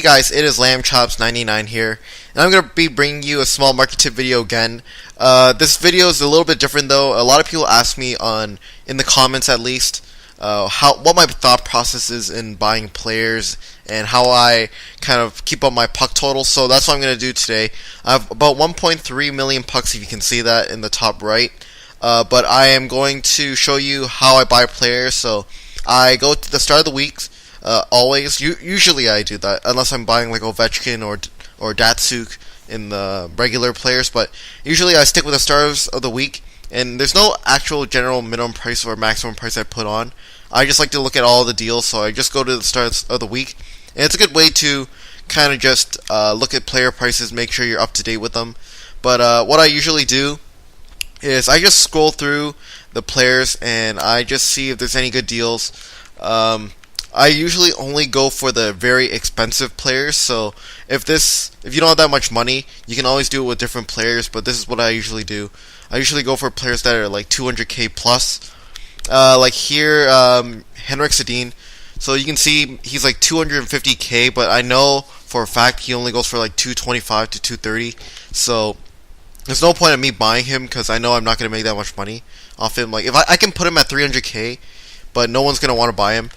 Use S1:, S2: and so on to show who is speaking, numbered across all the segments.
S1: guys, it is Lamchops99 here, and I'm going to be bringing you a small market tip video again. This video is a little bit different though. A lot of people ask me in the comments at least, what my thought process is in buying players and how I kind of keep up my puck total. So that's what I'm going to do today. I have about 1.3 million pucks, if you can see that in the top right. But I am going to show you how I buy players. So I go to the start of the week. Always, usually I do that unless I'm buying like Ovechkin or Datsuk in the regular players. But usually I stick with the stars of the week, and there's no actual general minimum price or maximum price I put on. I just like to look at all the deals, so I just go to the starts of the week, and it's a good way to kind of just look at player prices, make sure you're up to date with them. But what I usually do is I just scroll through the players and I just see if there's any good deals. I usually only go for the very expensive players, so if you don't have that much money, you can always do it with different players, but this is what I usually do. I usually go for players that are like 200k plus. Like here, Henrik Sedin. So you can see he's like 250k, but I know for a fact he only goes for like 225 to 230. So there's no point in me buying him because I know I'm not going to make that much money off him. Like if I can put him at 300k, but no one's going to want to buy him.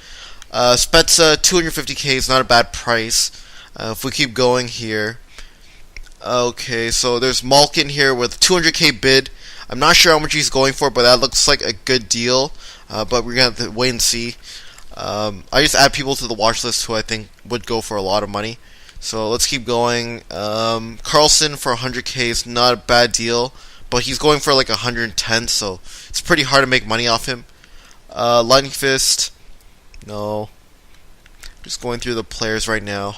S1: Spezza, 250k is not a bad price. If we keep going here. Okay, so there's Malkin here with 200k bid. I'm not sure how much he's going for, but that looks like a good deal. But we're going to have to wait and see. I just add people to the watch list who I think would go for a lot of money. So let's keep going. Carlson for 100k is not a bad deal, but he's going for like 110, so it's pretty hard to make money off him. Lundqvist, no. Just going through the players right now.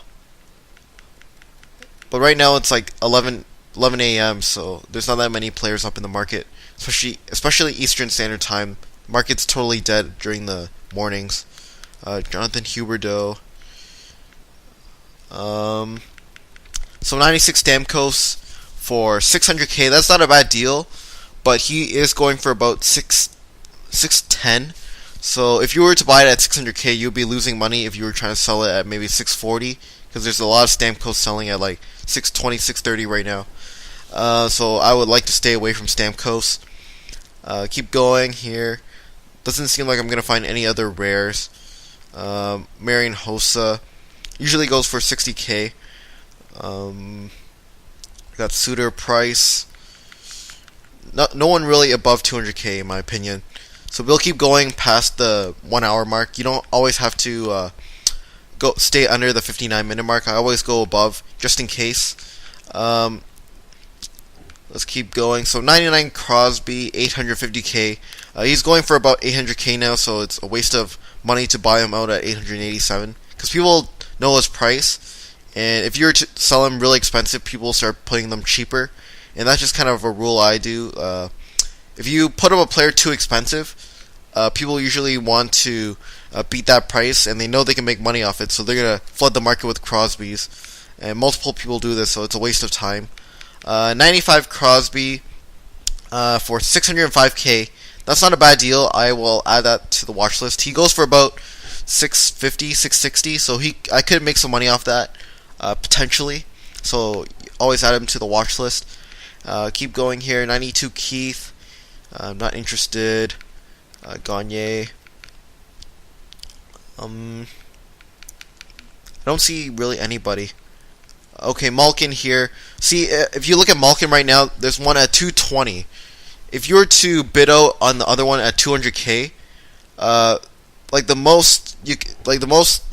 S1: But right now it's like 11 a.m., so there's not that many players up in the market, especially Eastern Standard Time. Market's totally dead during the mornings. Jonathan Huberdeau. So 96 Stamkos for 600k. That's not a bad deal, but he is going for about 610. So if you were to buy it at 600k, you'd be losing money if you were trying to sell it at maybe 640, because there's a lot of Stamkos selling at like 620, 630 right now. So I would like to stay away from Stamkos. Keep going here. Doesn't seem like I'm going to find any other rares. Marian Hossa usually goes for 60k. Got Suter, Price. No one really above 200k in my opinion. So we'll keep going past the 1 hour mark. You don't always have to stay under the 59-minute mark. I always go above just in case. Let's keep going. So 99 Crosby, 850k. He's going for about 800k now, so it's a waste of money to buy him out at 887 because people know his price, and if you were to sell him really expensive, people will start putting them cheaper, and that's just kind of a rule I do. If you put up a player too expensive, people usually want to beat that price, and they know they can make money off it, so they're going to flood the market with Crosbys, and multiple people do this, so it's a waste of time. 95 Crosby for 605k. That's not a bad deal. I will add that to the watch list. He goes for about 650, 660, so I could make some money off that potentially. So always add him to the watch list. Keep going here. 92 Keith. I'm not interested. Gagne. I don't see really anybody. Okay, Malkin here. See, if you look at Malkin right now, there's one at 220. If you were to bid out on the other one at 200k, the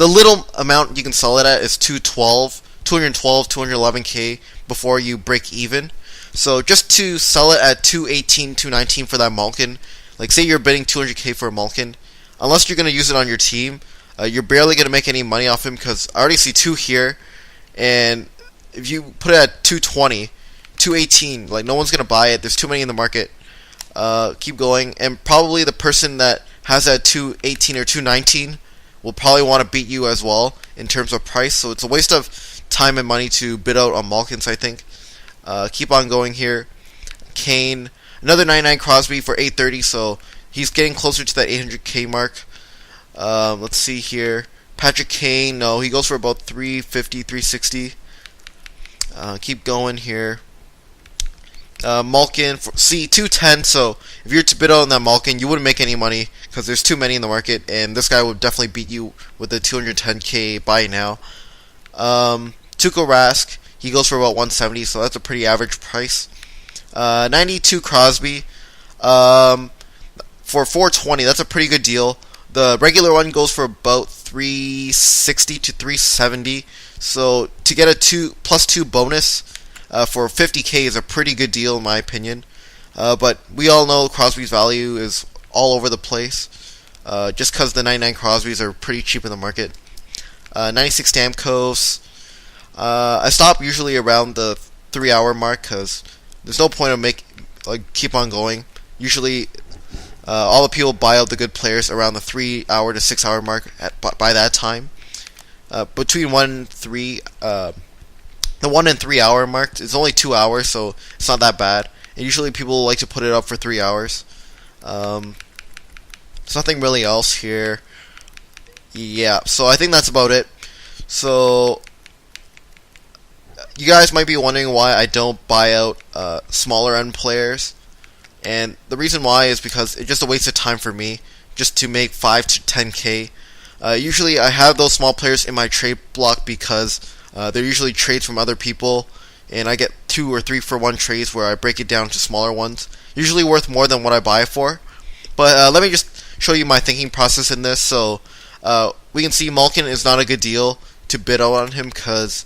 S1: little amount you can sell it at is 211k before you break even. So just to sell it at 218, 219 for that Malkin, like say you're bidding 200k for a Malkin, unless you're going to use it on your team, you're barely going to make any money off him because I already see two here, and if you put it at 220, 218, like no one's going to buy it. There's too many in the market. Keep going, and probably the person that has that 218 or 219 will probably want to beat you as well in terms of price, so it's a waste of time and money to bid out on Malkins, I think. Keep on going here. Kane, another 99 Crosby for 830, so he's getting closer to that 800k mark. Let's see here. Patrick Kane, no, he goes for about 350, 360. Keep going here. Malkin, see, 210, so if you're to bid on that Malkin, you wouldn't make any money because there's too many in the market, and this guy would definitely beat you with the 210k buy now. Tuukka Rask, he goes for about 170, so that's a pretty average price. 92 Crosby, for 420, that's a pretty good deal. The regular one goes for about 360 to 370, so to get a +2 bonus for 50k is a pretty good deal in my opinion. But we all know Crosby's value is all over the place, just because the 99 Crosbys are pretty cheap in the market. 96 Stamkos, I stop usually around the 3-hour mark because there's no point of keep on going. Usually, all the people buy out the good players around the 3-hour to 6-hour mark by that time. Between 1 and 3, the 1 and 3 hour mark, it's only 2 hours, so it's not that bad. And usually people like to put it up for 3 hours. There's nothing really else here. Yeah, so I think that's about it. So you guys might be wondering why I don't buy out smaller end players, and the reason why is because it's just a waste of time for me just to make 5 to 10k. Usually I have those small players in my trade block because they're usually trades from other people, and I get 2 or 3 for 1 trades where I break it down to smaller ones, usually worth more than what I buy for. But let me just show you my thinking process in this. So we can see Malkin is not a good deal to bid on him because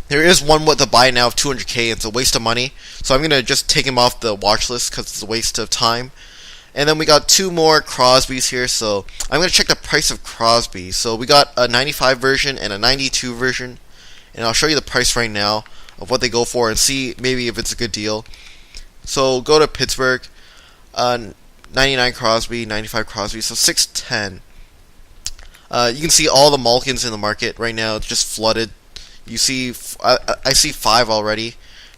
S1: there is one with a buy now of 200k. It's a waste of money, so I'm gonna just take him off the watch list because it's a waste of time. And then we got 2 more Crosbys here, so I'm gonna check the price of Crosby. So we got a 95 version and a 92 version, and I'll show you the price right now of what they go for and see maybe if it's a good deal. So go to Pittsburgh, 99 Crosby, 95 Crosby, so 610. You can see all the Malkins in the market right now. It's just flooded. You see, I see 5 already,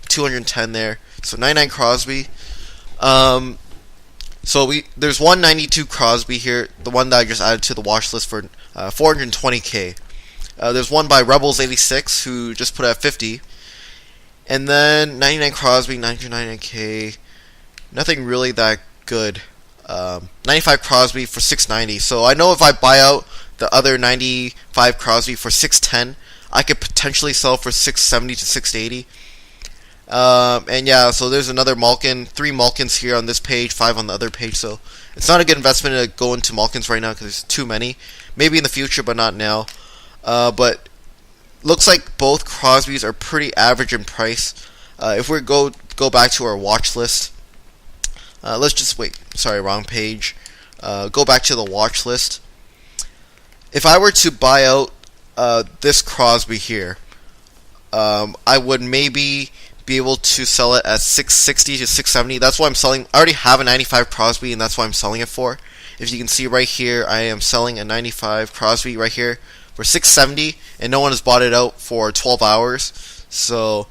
S1: 210 there. So 99 Crosby. So there's 192 Crosby here, the one that I just added to the watch list for 420k. There's one by Rebels86 who just put at 50, and then 99 Crosby, 999k. Nothing really that good. 95 Crosby for 690. So I know if I buy out the other 95 Crosby for 610, I could potentially sell for 670 to 680. And yeah, so there's another Malkin, 3 Malkins here on this page, 5 on the other page. So it's not a good investment to go into Malkins right now because there's too many. Maybe in the future, but not now. But looks like both Crosbys are pretty average in price. If we go back to our watch list, let's just wait. Sorry, wrong page. Go back to the watch list. If I were to buy out this Crosby here, I would maybe be able to sell it at 660 to 670. That's why I'm selling. I already have a 95 Crosby, and that's why I'm selling it for. If you can see right here, I am selling a 95 Crosby right here for 670, and no one has bought it out for 12 hours. So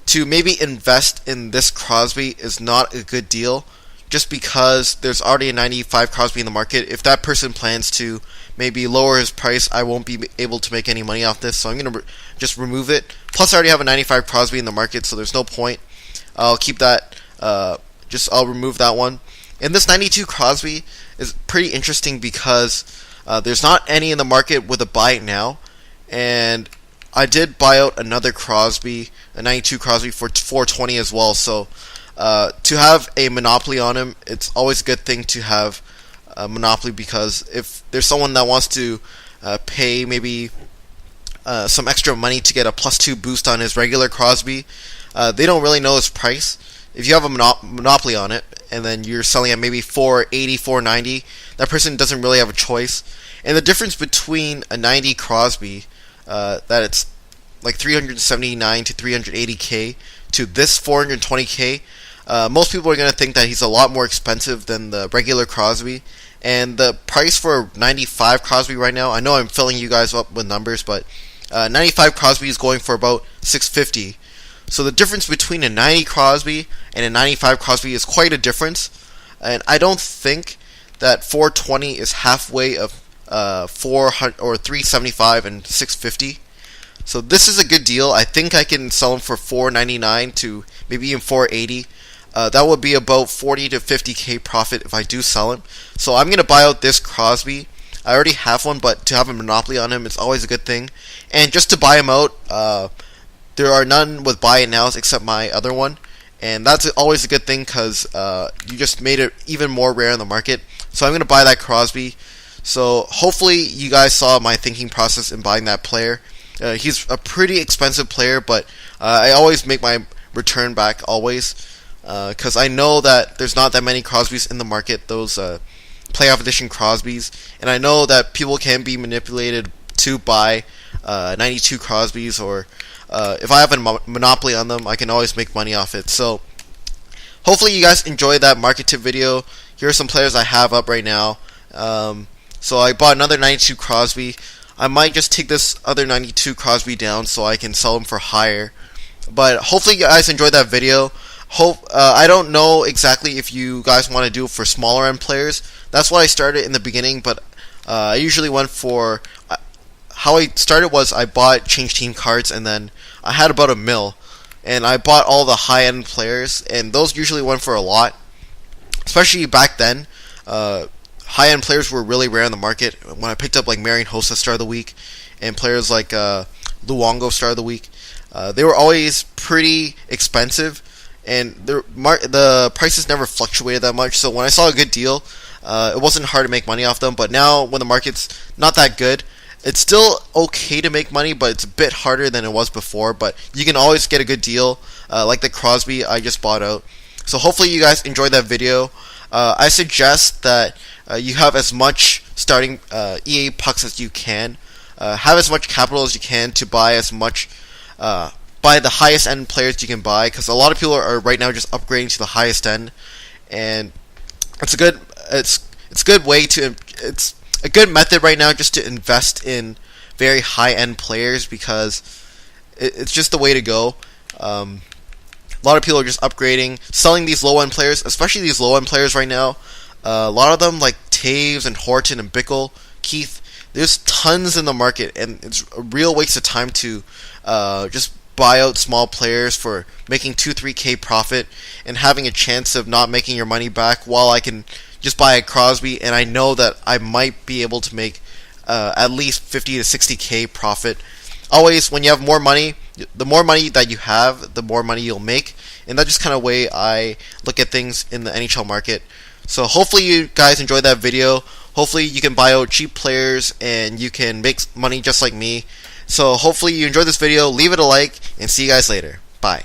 S1: to maybe invest in this Crosby is not a good deal, just because there's already a 95 Crosby in the market. If that person plans to maybe lower his price, I won't be able to make any money off this, so I'm going to just remove it. Plus, I already have a 95 Crosby in the market, so there's no point. I'll keep that, I'll remove that one. And this 92 Crosby is pretty interesting because there's not any in the market with a buy it now, and I did buy out another Crosby, a 92 Crosby for 420 as well, so to have a monopoly on him, it's always a good thing to have a monopoly, because if there's someone that wants to pay maybe some extra money to get a +2 boost on his regular Crosby, they don't really know his price. If you have a monopoly on it and then you're selling at maybe 480, 490, that person doesn't really have a choice. And the difference between a 90 Crosby, that it's like 379 to 380k, to this 420k, most people are going to think that he's a lot more expensive than the regular Crosby. And the price for 95 Crosby right now, I know I'm filling you guys up with numbers, but 95 Crosby is going for about 650. So the difference between a 90 Crosby and a 95 Crosby is quite a difference. And I don't think that 420 is halfway of 400 or 375 and 650. So this is a good deal. I think I can sell them for 499 to maybe even 480. That would be about 40 to 50k profit if I do sell him. So I'm gonna buy out this Crosby. I already have one, but to have a monopoly on him is always a good thing. And just to buy him out, there are none with buy it nows except my other one, and that's always a good thing because you just made it even more rare in the market. So I'm gonna buy that Crosby. So hopefully you guys saw my thinking process in buying that player. He's a pretty expensive player, but I always make my return back always, because I know that there's not that many Crosbys in the market, those playoff edition Crosbys, and I know that people can be manipulated to buy 92 Crosbys, or if I have a monopoly on them, I can always make money off it. So hopefully you guys enjoyed that market tip video. Here are some players I have up right now. So I bought another 92 Crosby. I might just take this other 92 Crosby down so I can sell them for higher. But hopefully you guys enjoyed that video. I don't know exactly if you guys want to do it for smaller end players. That's why I started in the beginning, but I usually went for... how I started was I bought change team cards, and then I had about $1 million, and I bought all the high end players, and those usually went for a lot. Especially back then, high end players were really rare in the market. When I picked up like Marian Hossa Star of the Week and players like Luongo Star of the Week, they were always pretty expensive, and the prices never fluctuated that much. So when I saw a good deal, it wasn't hard to make money off them. But now when the market's not that good, it's still okay to make money, but it's a bit harder than it was before. But you can always get a good deal, like the Crosby I just bought out. So hopefully you guys enjoyed that video. I suggest that you have as much starting EA pucks as you can. Have as much capital as you can to buy as much, buy the highest end players you can buy, because a lot of people are right now just upgrading to the highest end, and it's a good method right now just to invest in very high end players, because it's just the way to go. A lot of people are just upgrading, selling these low-end players, especially these low-end players right now. A lot of them, like Taves and Horton and Bickle, Keith, there's tons in the market, and it's a real waste of time to just buy out small players for making 2-3k profit and having a chance of not making your money back, while I can just buy a Crosby, and I know that I might be able to make at least 50 to 60k profit. Always, when you have more money, the more money that you have, the more money you'll make, and that's just kind of way I look at things in the NHL market. So hopefully you guys enjoyed that video. Hopefully you can buy out cheap players and you can make money just like me. So hopefully you enjoyed this video. Leave it a like, and see you guys later. Bye.